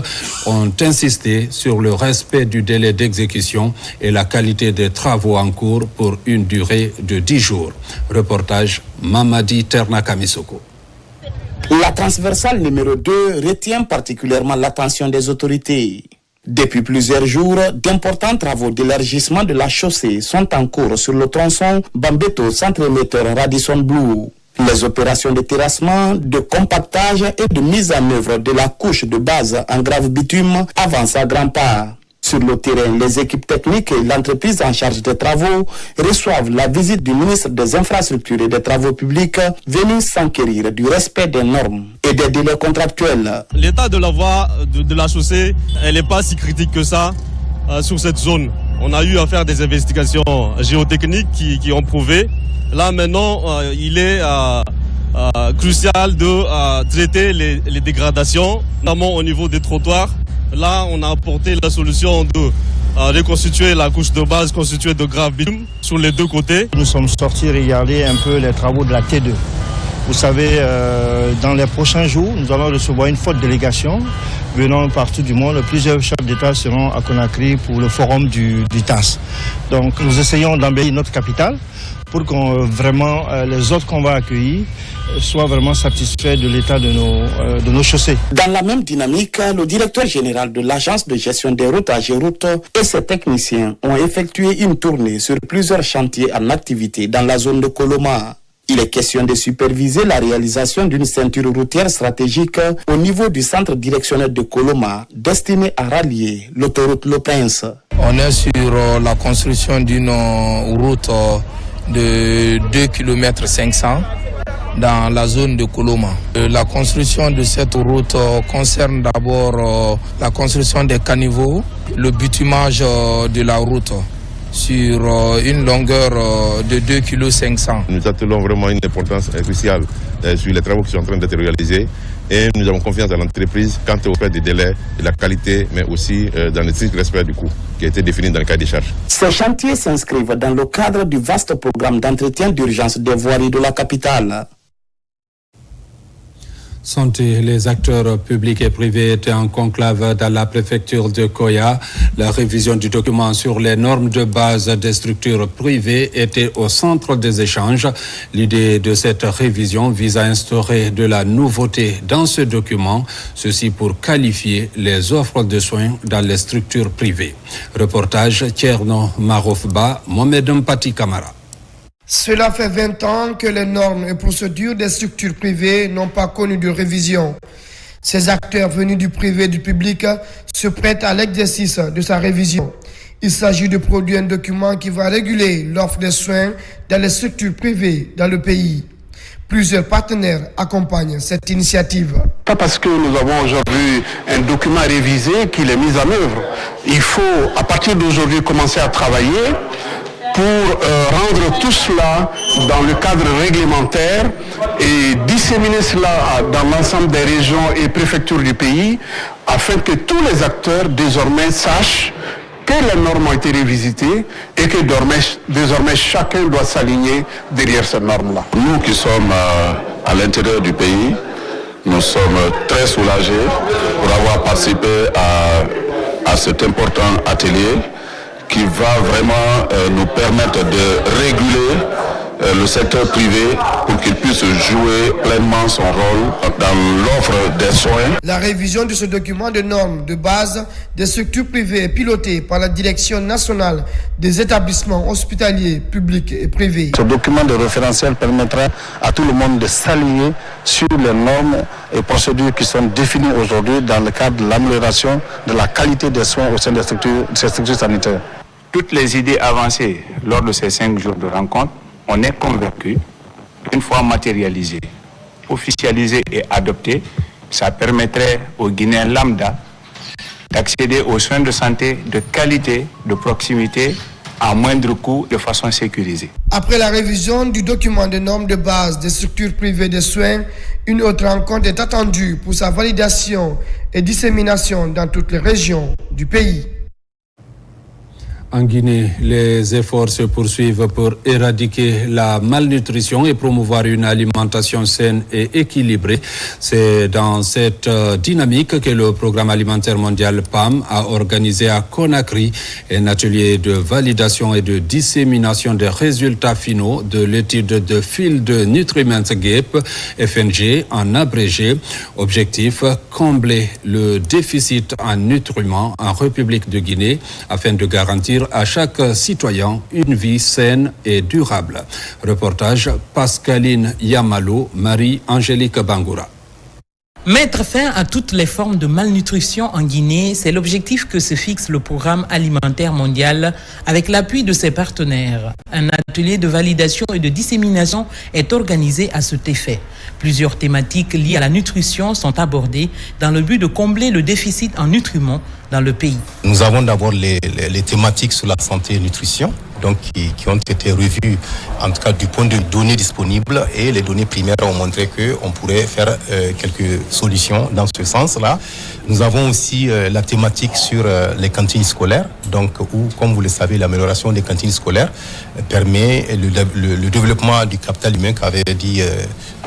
ont insisté sur le respect du délai d'exécution et la qualité des travaux en cours pour une durée de 10 jours. Reportage Mamadi Ternakamisoko. La transversale numéro 2 retient particulièrement l'attention des autorités. Depuis plusieurs jours, d'importants travaux d'élargissement de la chaussée sont en cours sur le tronçon Bambeto centre-émetteur Radisson Blu. Les opérations de terrassement, de compactage et de mise en œuvre de la couche de base en grave bitume avancent à grands pas. Sur le terrain, les équipes techniques et l'entreprise en charge des travaux reçoivent la visite du ministre des Infrastructures et des Travaux publics venu s'enquérir du respect des normes et des délais contractuels. L'état de la voie de la chaussée, elle n'est pas si critique que ça sur cette zone. On a eu à faire des investigations géotechniques qui ont prouvé. Là maintenant, il est crucial de traiter les dégradations, notamment au niveau des trottoirs. Là, on a apporté la solution de reconstituer la couche de base constituée de graves bitume sur les deux côtés. Nous sommes sortis regarder un peu les travaux de la T2. Vous savez, dans les prochains jours, nous allons recevoir une forte délégation venant partout du monde. Plusieurs chefs d'État seront à Conakry pour le forum du TAS. Donc nous essayons d'embellir notre capitale pour que vraiment les autres qu'on va accueillir soient vraiment satisfaits de l'état de nos chaussées. Dans la même dynamique, le directeur général de l'Agence de gestion des routes, AGEROUTE, et ses techniciens ont effectué une tournée sur plusieurs chantiers en activité dans la zone de Koloma. Il est question de superviser la réalisation d'une ceinture routière stratégique au niveau du centre directionnel de Koloma, destiné à rallier l'autoroute Le Prince. On est sur la construction d'une route de 2 km 500 dans la zone de Koloma. La construction de cette route concerne d'abord la construction des caniveaux, le bitumage de la route sur une longueur de 2 km 500. Nous attelons vraiment une importance cruciale sur les travaux qui sont en train d'être réalisés et nous avons confiance dans l'entreprise quant au fait des délais, de la qualité, mais aussi dans le strict respect du coût qui a été défini dans le cahier des charges. Ces chantiers s'inscrivent dans le cadre du vaste programme d'entretien d'urgence des voiries de la capitale. Santé, les acteurs publics et privés étaient en conclave dans la préfecture de Koya. La révision du document sur les normes de base des structures privées était au centre des échanges. L'idée de cette révision vise à instaurer de la nouveauté dans ce document, ceci pour qualifier les offres de soins dans les structures privées. Reportage Tierno Marofba, Mohamed Mpati Kamara. Cela fait 20 ans que les normes et procédures des structures privées n'ont pas connu de révision. Ces acteurs venus du privé et du public se prêtent à l'exercice de sa révision. Il s'agit de produire un document qui va réguler l'offre de soins dans les structures privées dans le pays. Plusieurs partenaires accompagnent cette initiative. Pas parce que nous avons aujourd'hui un document révisé qu'il est mis en œuvre. Il faut, à partir d'aujourd'hui, commencer à travailler pour rendre tout cela dans le cadre réglementaire et disséminer cela dans l'ensemble des régions et préfectures du pays afin que tous les acteurs désormais sachent que les normes ont été révisitées et que désormais chacun doit s'aligner derrière ces normes-là. Nous qui sommes à l'intérieur du pays, nous sommes très soulagés pour avoir participé à cet important atelier qui va vraiment nous permettre de réguler le secteur privé pour qu'il puisse jouer pleinement son rôle dans l'offre des soins. La révision de ce document de normes de base des structures privées est pilotée par la Direction nationale des établissements hospitaliers publics et privés. Ce document de référentiel permettra à tout le monde de s'aligner sur les normes et procédures qui sont définies aujourd'hui dans le cadre de l'amélioration de la qualité des soins au sein des structures sanitaires. Toutes les idées avancées lors de ces 5 jours de rencontre, on est convaincu qu'une fois matérialisées, officialisées et adoptées, ça permettrait aux Guinéens lambda d'accéder aux soins de santé de qualité, de proximité, à moindre coût, de façon sécurisée. Après la révision du document de normes de base des structures privées de soins, une autre rencontre est attendue pour sa validation et dissémination dans toutes les régions du pays. En Guinée, les efforts se poursuivent pour éradiquer la malnutrition et promouvoir une alimentation saine et équilibrée. C'est dans cette dynamique que le Programme alimentaire mondial PAM a organisé à Conakry un atelier de validation et de dissémination des résultats finaux de l'étude de Field Nutriment Gap, FNG en abrégé. Objectif, combler le déficit en nutriments en République de Guinée afin de garantir à chaque citoyen une vie saine et durable. Reportage Pascaline Yamalo, Marie-Angélique Bangoura. Mettre fin à toutes les formes de malnutrition en Guinée, c'est l'objectif que se fixe le Programme alimentaire mondial avec l'appui de ses partenaires. Un atelier de validation et de dissémination est organisé à cet effet. Plusieurs thématiques liées à la nutrition sont abordées dans le but de combler le déficit en nutriments dans le pays. Nous avons d'abord les thématiques sur la santé et nutrition, donc qui ont été revues, en tout cas du point de vue données disponibles, et les données primaires ont montré qu'on pourrait faire quelques solutions dans ce sens-là. Nous avons aussi la thématique sur les cantines scolaires, donc où, comme vous le savez, l'amélioration des cantines scolaires permet le développement du capital humain qu'avait dit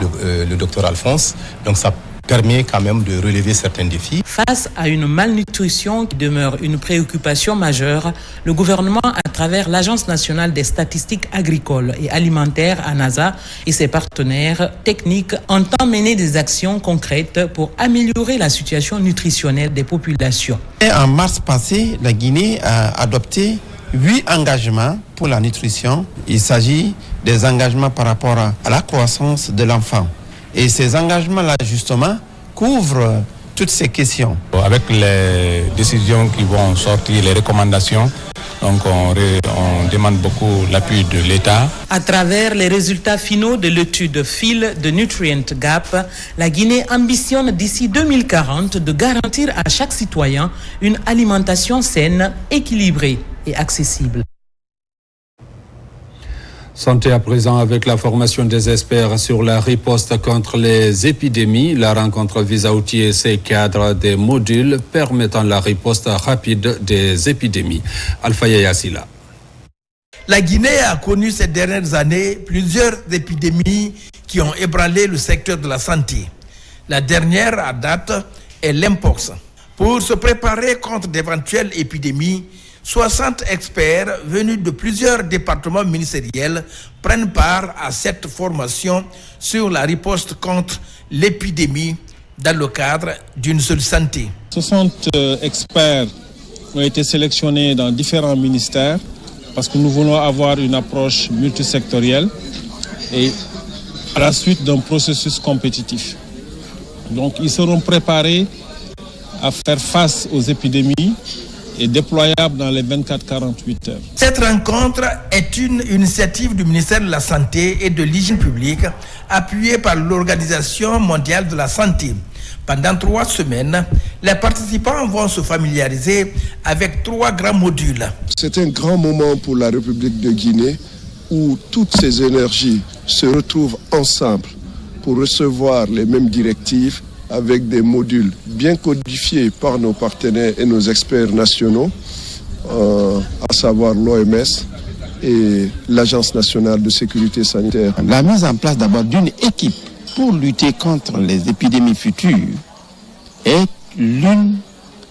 le docteur Alphonse. Donc ça permet quand même de relever certains défis. Face à une malnutrition qui demeure une préoccupation majeure, le gouvernement, à travers l'Agence nationale des statistiques agricoles et alimentaires, ANASA, et ses partenaires techniques, entend mener des actions concrètes pour améliorer la situation nutritionnelle des populations. En mars passé, la Guinée a adopté 8 engagements pour la nutrition. Il s'agit des engagements par rapport à la croissance de l'enfant. Et ces engagements-là, justement, couvrent toutes ces questions. Avec les décisions qui vont sortir, les recommandations, donc on demande beaucoup l'appui de l'État. À travers les résultats finaux de l'étude Field Nutriment Gap, la Guinée ambitionne d'ici 2040 de garantir à chaque citoyen une alimentation saine, équilibrée et accessible. Santé à présent avec la formation des experts sur la riposte contre les épidémies. La rencontre vise à outiller ces cadres des modules permettant la riposte rapide des épidémies. Alpha Yassila. La Guinée a connu ces dernières années plusieurs épidémies qui ont ébranlé le secteur de la santé. La dernière à date est l'Mpox. Pour se préparer contre d'éventuelles épidémies, 60 experts venus de plusieurs départements ministériels prennent part à cette formation sur la riposte contre l'épidémie dans le cadre d'une seule santé. 60 experts ont été sélectionnés dans différents ministères parce que nous voulons avoir une approche multisectorielle et à la suite d'un processus compétitif. Donc ils seront préparés à faire face aux épidémies et déployable dans les 24-48 heures. Cette rencontre est une initiative du ministère de la Santé et de l'Hygiène publique, appuyée par l'Organisation mondiale de la santé. Pendant 3 semaines, les participants vont se familiariser avec 3 grands modules. C'est un grand moment pour la République de Guinée où toutes ces énergies se retrouvent ensemble pour recevoir les mêmes directives avec des modules bien codifiés par nos partenaires et nos experts nationaux, à savoir l'OMS et l'Agence nationale de sécurité sanitaire. La mise en place d'abord d'une équipe pour lutter contre les épidémies futures est l'une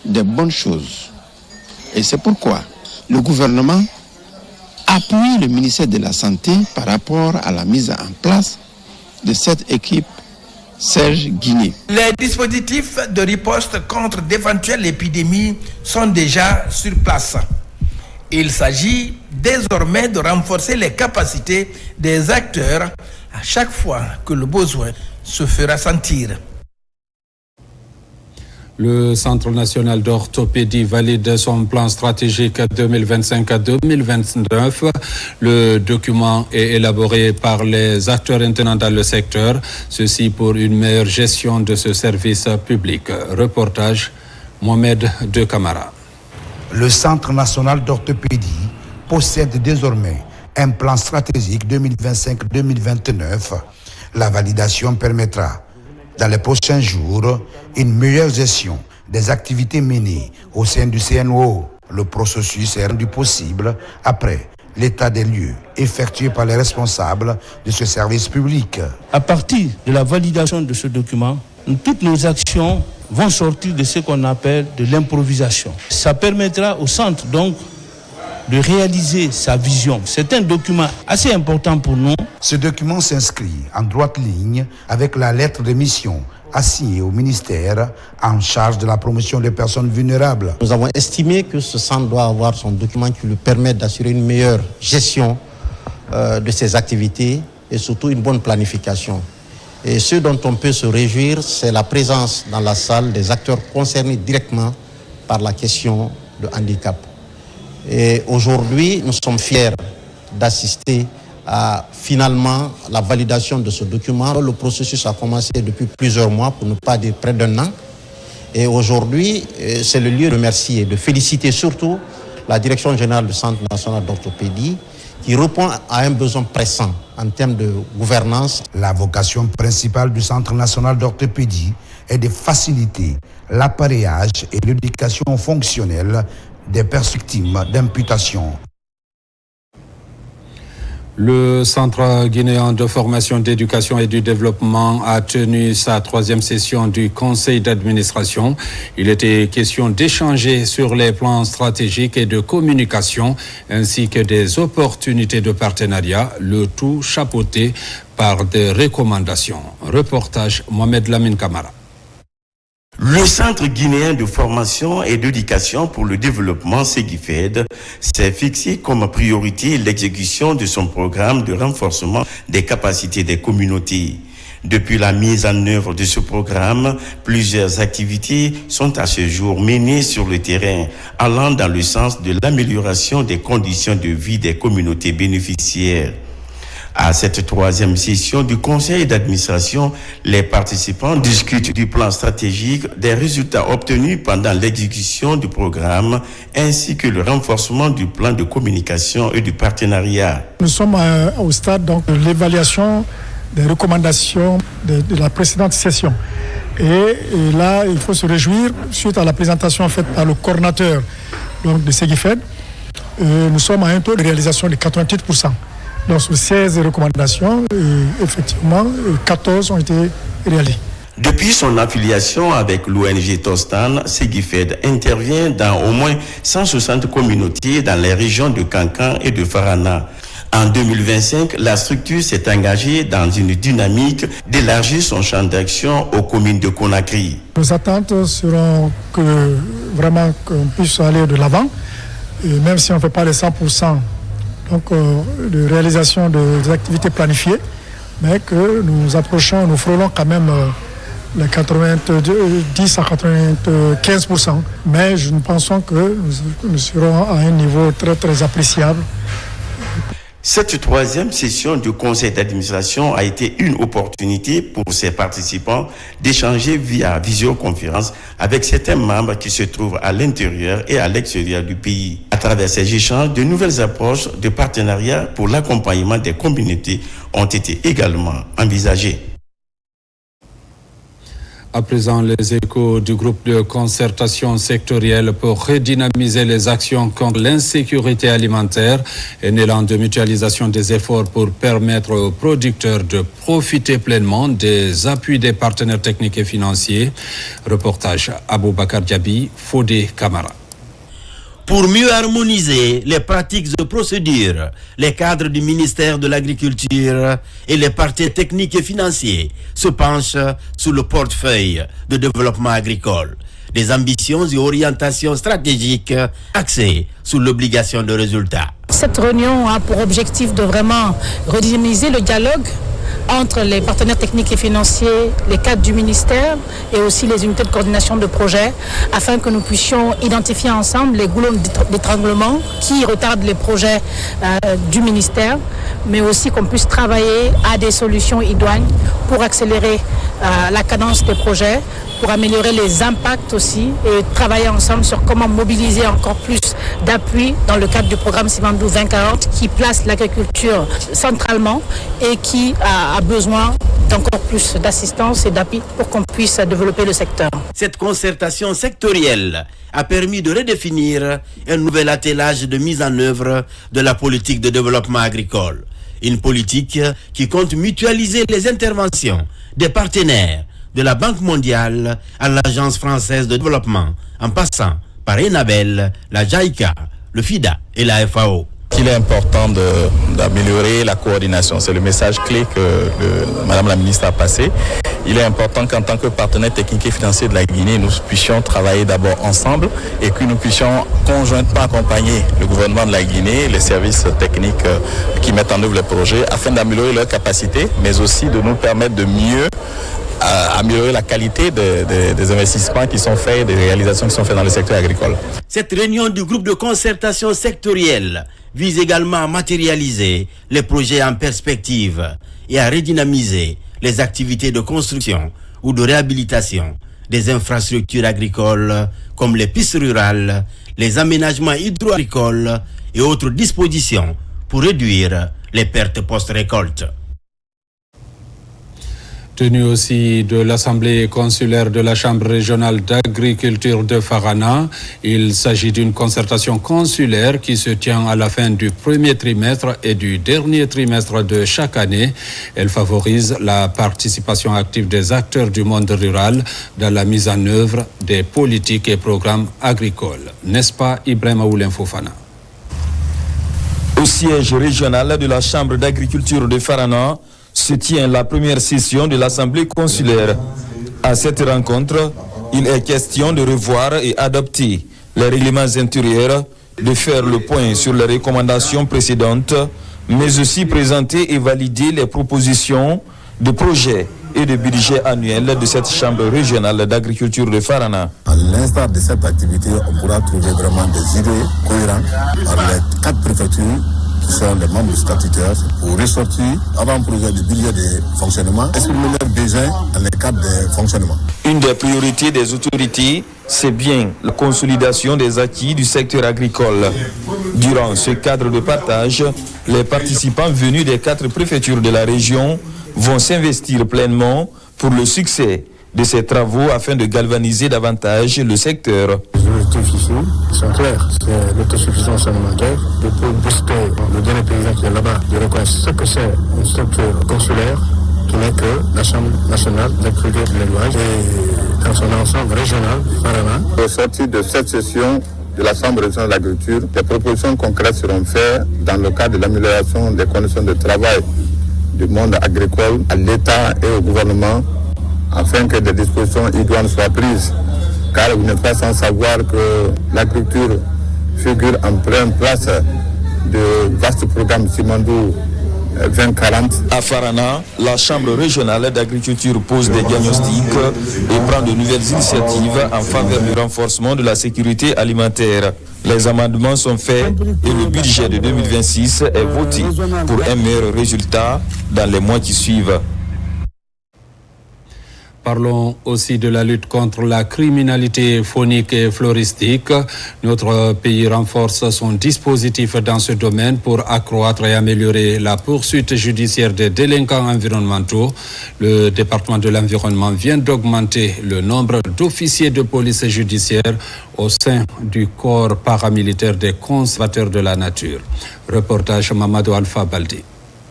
des bonnes choses. Et c'est pourquoi le gouvernement appuie le ministère de la Santé par rapport à la mise en place de cette équipe Serge Guinée. Les dispositifs de riposte contre d'éventuelles épidémies sont déjà sur place. Il s'agit désormais de renforcer les capacités des acteurs à chaque fois que le besoin se fera sentir. Le Centre national d'orthopédie valide son plan stratégique 2025 à 2029. Le document est élaboré par les acteurs intervenant dans le secteur, ceci pour une meilleure gestion de ce service public. Reportage Mohamed De Camara. Le Centre national d'orthopédie possède désormais un plan stratégique 2025-2029. La validation permettra dans les prochains jours une meilleure gestion des activités menées au sein du CNO. Le processus est rendu possible après l'état des lieux effectué par les responsables de ce service public. À partir de la validation de ce document, toutes nos actions vont sortir de ce qu'on appelle de l'improvisation. Ça permettra au centre donc de réaliser sa vision. C'est un document assez important pour nous. Ce document s'inscrit en droite ligne avec la lettre de mission assignée au ministère en charge de la promotion des personnes vulnérables. Nous avons estimé que ce centre doit avoir son document qui lui permette d'assurer une meilleure gestion de ses activités et surtout une bonne planification. Et ce dont on peut se réjouir, c'est la présence dans la salle des acteurs concernés directement par la question de handicap. Et aujourd'hui, nous sommes fiers d'assister à finalement la validation de ce document. Le processus a commencé depuis plusieurs mois, pour ne pas dire près d'un an. Et aujourd'hui, c'est le lieu de remercier et de féliciter surtout la Direction générale du Centre national d'orthopédie qui répond à un besoin pressant en termes de gouvernance. La vocation principale du Centre national d'orthopédie est de faciliter l'appareillage et l'éducation fonctionnelle des perspectives d'imputation. Le Centre guinéen de formation, d'éducation et du développement a tenu sa troisième session du conseil d'administration. Il était question d'échanger sur les plans stratégiques et de communication ainsi que des opportunités de partenariat, le tout chapeauté par des recommandations. Reportage Mohamed Lamine Kamara. Le Centre guinéen de formation et d'éducation pour le développement, SEGIFED, s'est fixé comme priorité l'exécution de son programme de renforcement des capacités des communautés. Depuis la mise en œuvre de ce programme, plusieurs activités sont à ce jour menées sur le terrain, allant dans le sens de l'amélioration des conditions de vie des communautés bénéficiaires. À cette troisième session du conseil d'administration, les participants discutent du plan stratégique, des résultats obtenus pendant l'exécution du programme, ainsi que le renforcement du plan de communication et du partenariat. Nous sommes au stade donc, de l'évaluation des recommandations de la précédente session. Et là, il faut se réjouir, suite à la présentation faite par le coordinateur donc, de SEGIFED, nous sommes à un taux de réalisation de 88%. Donc sur 16 recommandations, effectivement, 14 ont été réalisées. Depuis son affiliation avec l'ONG Tostan, SEGIFED intervient dans au moins 160 communautés dans les régions de Kankan et de Farana. En 2025, la structure s'est engagée dans une dynamique d'élargir son champ d'action aux communes de Conakry. Nos attentes seront que vraiment qu'on puisse aller de l'avant, et même si on ne fait pas les 100%. Donc, de réalisation des activités planifiées, mais que nous approchons, nous frôlons quand même les 10 à 95%. Mais nous pensons que nous serons à un niveau très, très appréciable. Cette troisième session du conseil d'administration a été une opportunité pour ses participants d'échanger via visioconférence avec certains membres qui se trouvent à l'intérieur et à l'extérieur du pays. À travers ces échanges, de nouvelles approches de partenariat pour l'accompagnement des communautés ont été également envisagées. À présent, les échos du groupe de concertation sectorielle pour redynamiser les actions contre l'insécurité alimentaire et un élan de mutualisation des efforts pour permettre aux producteurs de profiter pleinement des appuis des partenaires techniques et financiers. Reportage Aboubakar Diaby, Fodé Camara. Pour mieux harmoniser les pratiques et procédures, les cadres du ministère de l'Agriculture et les partenaires techniques et financiers se penchent sur le portefeuille de développement agricole, des ambitions et orientations stratégiques axées sur l'obligation de résultat. Cette réunion a pour objectif de vraiment redynamiser le dialogue entre les partenaires techniques et financiers, les cadres du ministère et aussi les unités de coordination de projet, afin que nous puissions identifier ensemble les goulets d'étranglement qui retardent les projets du ministère, mais aussi qu'on puisse travailler à des solutions idoines pour accélérer la cadence des projets, pour améliorer les impacts aussi et travailler ensemble sur comment mobiliser encore plus d'appui dans le cadre du programme Simandou 2040 qui place l'agriculture centralement et qui a besoin d'encore plus d'assistance et d'appui pour qu'on puisse développer le secteur. Cette concertation sectorielle a permis de redéfinir un nouvel attelage de mise en œuvre de la politique de développement agricole. Une politique qui compte mutualiser les interventions des partenaires de la Banque mondiale à l'Agence française de développement, en passant par Enabel, la JICA, le FIDA et la FAO. Il est important d'améliorer la coordination. C'est le message clé que Madame la ministre a passé. Il est important qu'en tant que partenaire technique et financier de la Guinée, nous puissions travailler d'abord ensemble et que nous puissions conjointement accompagner le gouvernement de la Guinée, les services techniques qui mettent en œuvre les projets, afin d'améliorer leurs capacités, mais aussi de nous permettre de mieux améliorer la qualité des investissements qui sont faits, des réalisations qui sont faites dans le secteur agricole. Cette réunion du groupe de concertation sectorielle vise également à matérialiser les projets en perspective et à redynamiser les activités de construction ou de réhabilitation des infrastructures agricoles comme les pistes rurales, les aménagements hydro-agricoles et autres dispositions pour réduire les pertes post-récolte. Tenue aussi de l'Assemblée consulaire de la Chambre régionale d'agriculture de Farana. Il s'agit d'une concertation consulaire qui se tient à la fin du premier trimestre et du dernier trimestre de chaque année. Elle favorise la participation active des acteurs du monde rural dans la mise en œuvre des politiques et programmes agricoles. N'est-ce pas, Ibrahima Oulin Fofana? Au siège régional de la Chambre d'agriculture de Farana se tient la première session de l'Assemblée consulaire. À cette rencontre, il est question de revoir et adopter les règlements intérieurs, de faire le point sur les recommandations précédentes, mais aussi présenter et valider les propositions de projets et de budget annuel de cette Chambre régionale d'agriculture de Farana. À l'instar de cette activité, on pourra trouver vraiment des idées cohérentes par les 4 préfectures qui sont les membres statutaires pour ressortir avant-projet du budget de fonctionnement, exprimer leurs besoins dans le cadre de fonctionnement. Une des priorités des autorités, c'est bien la consolidation des acquis du secteur agricole. Durant ce cadre de partage, les participants venus des 4 préfectures de la région vont s'investir pleinement pour le succès de ces travaux afin de galvaniser davantage le secteur. Les objectifs ici sont clairs, c'est l'autosuffisance alimentaire, de booster le dernier paysan qui est là-bas, de reconnaître ce que c'est une structure consulaire qui n'est que la Chambre nationale d'agriculture de l'élevage et dans son ensemble régional, Farana. Au sortir de cette session de la Chambre régionale de l'agriculture, des propositions concrètes seront faites dans le cadre de l'amélioration des conditions de travail du monde agricole à l'État et au gouvernement, afin que des dispositions idoines soient prises. Car vous n'êtes pas sans savoir que l'agriculture figure en pleine place de vastes programmes Simandou 2040. À Farana, la Chambre régionale d'agriculture pose des diagnostics et prend de nouvelles initiatives en faveur du renforcement de la sécurité alimentaire. Les amendements sont faits et le budget de 2026 est voté pour un meilleur résultat dans les mois qui suivent. Parlons aussi de la lutte contre la criminalité faunique et floristique. Notre pays renforce son dispositif dans ce domaine pour accroître et améliorer la poursuite judiciaire des délinquants environnementaux. Le département de l'environnement vient d'augmenter le nombre d'officiers de police judiciaire au sein du corps paramilitaire des conservateurs de la nature. Reportage Mamadou Alpha Baldi.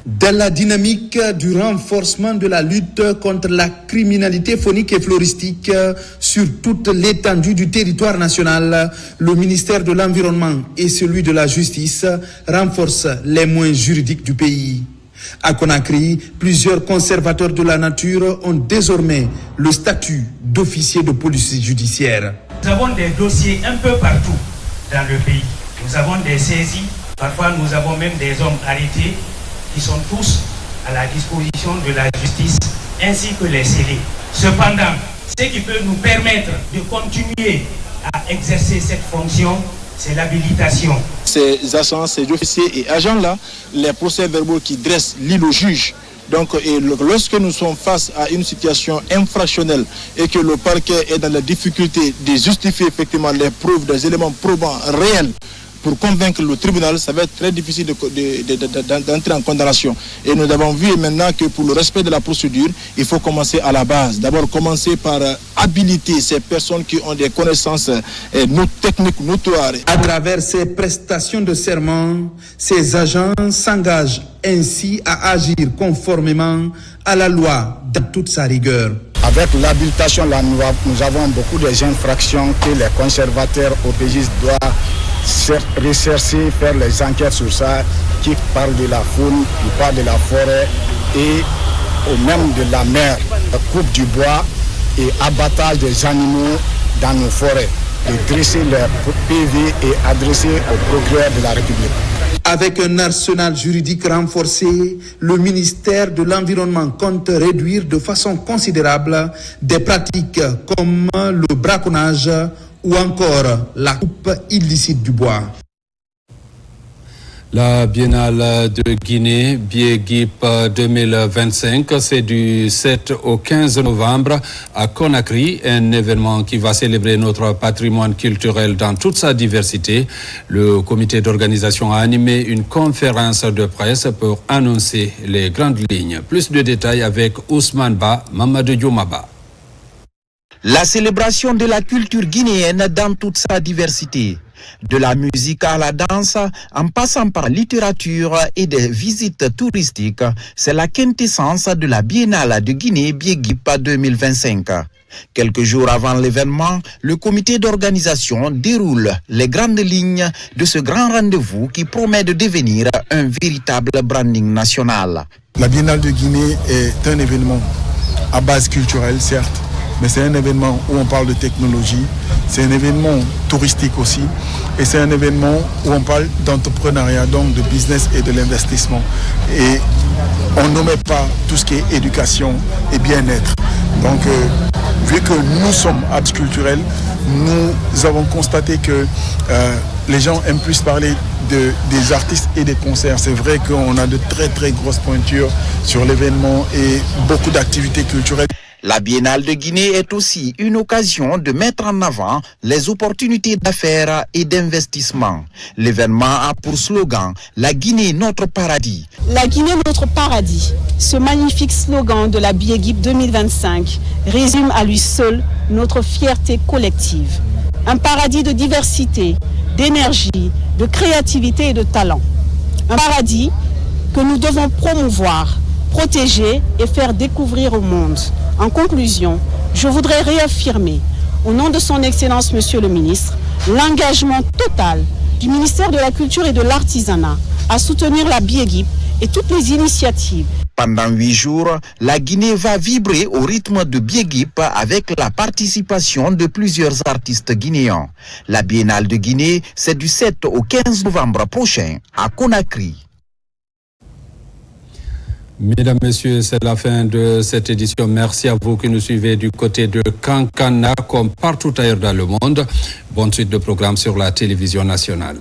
Dans la dynamique du renforcement de la lutte contre la criminalité phonique et floristique sur toute l'étendue du territoire national, le ministère de l'Environnement et celui de la Justice renforcent les moyens juridiques du pays. À Conakry, plusieurs conservateurs de la nature ont désormais le statut d'officier de police judiciaire. Nous avons des dossiers un peu partout dans le pays. Nous avons des saisies, parfois nous avons même des hommes arrêtés qui sont tous à la disposition de la justice ainsi que les scellés. Cependant, ce qui peut nous permettre de continuer à exercer cette fonction, c'est l'habilitation. Ces agents, ces officiers et agents-là, les procès-verbaux qui dressent l'île au juge. Donc, lorsque nous sommes face à une situation infractionnelle et que le parquet est dans la difficulté de justifier effectivement les preuves, des éléments probants réels, pour convaincre le tribunal, ça va être très difficile d'entrer en condamnation. Et nous avons vu maintenant que pour le respect de la procédure, il faut commencer à la base. D'abord, commencer par habiliter ces personnes qui ont des connaissances techniques notoires. À travers ces prestations de serment, ces agents s'engagent ainsi à agir conformément à la loi dans toute sa rigueur. Avec l'habilitation, nous avons beaucoup d'infractions que les conservateurs OPJ doivent rechercher, faire les enquêtes sur ça, qui parlent de la faune, qui parlent de la forêt et même de la mer, coupe du bois et abattage des animaux dans nos forêts, et dresser les PV et adresser au procureur de la République. Avec un arsenal juridique renforcé, le ministère de l'Environnement compte réduire de façon considérable des pratiques comme le braconnage ou encore la coupe illicite du bois. La Biennale de Guinée, Biéguip 2025, c'est du 7 au 15 novembre à Conakry, un événement qui va célébrer notre patrimoine culturel dans toute sa diversité. Le comité d'organisation a animé une conférence de presse pour annoncer les grandes lignes. Plus de détails avec Ousmane Ba, Mamadou Dioumaba. La célébration de la culture guinéenne dans toute sa diversité. De la musique à la danse, en passant par littérature et des visites touristiques, c'est la quintessence de la Biennale de Guinée Biéguip 2025. Quelques jours avant l'événement, le comité d'organisation déroule les grandes lignes de ce grand rendez-vous qui promet de devenir un véritable branding national. La Biennale de Guinée est un événement à base culturelle, certes, mais c'est un événement où on parle de technologie, c'est un événement touristique aussi, et c'est un événement où on parle d'entrepreneuriat, donc de business et de l'investissement. Et on ne met pas tout ce qui est éducation et bien-être. Donc, vu que nous sommes aptes culturels, nous avons constaté que les gens aiment plus parler des artistes et des concerts. C'est vrai qu'on a de très très grosses pointures sur l'événement et beaucoup d'activités culturelles. La Biennale de Guinée est aussi une occasion de mettre en avant les opportunités d'affaires et d'investissement. L'événement a pour slogan « La Guinée, notre paradis ». La Guinée, notre paradis. Ce magnifique slogan de la Biéguip 2025 résume à lui seul notre fierté collective. Un paradis de diversité, d'énergie, de créativité et de talent. Un paradis que nous devons promouvoir, protéger et faire découvrir au monde. En conclusion, je voudrais réaffirmer, au nom de son Excellence Monsieur le Ministre, l'engagement total du ministère de la Culture et de l'Artisanat à soutenir la Biéguip et toutes les initiatives. Pendant 8 jours, la Guinée va vibrer au rythme de Biéguip avec la participation de plusieurs artistes guinéens. La Biennale de Guinée, c'est du 7 au 15 novembre prochain à Conakry. Mesdames, Messieurs, c'est la fin de cette édition. Merci à vous qui nous suivez du côté de Kankana comme partout ailleurs dans le monde. Bonne suite de programmes sur la télévision nationale.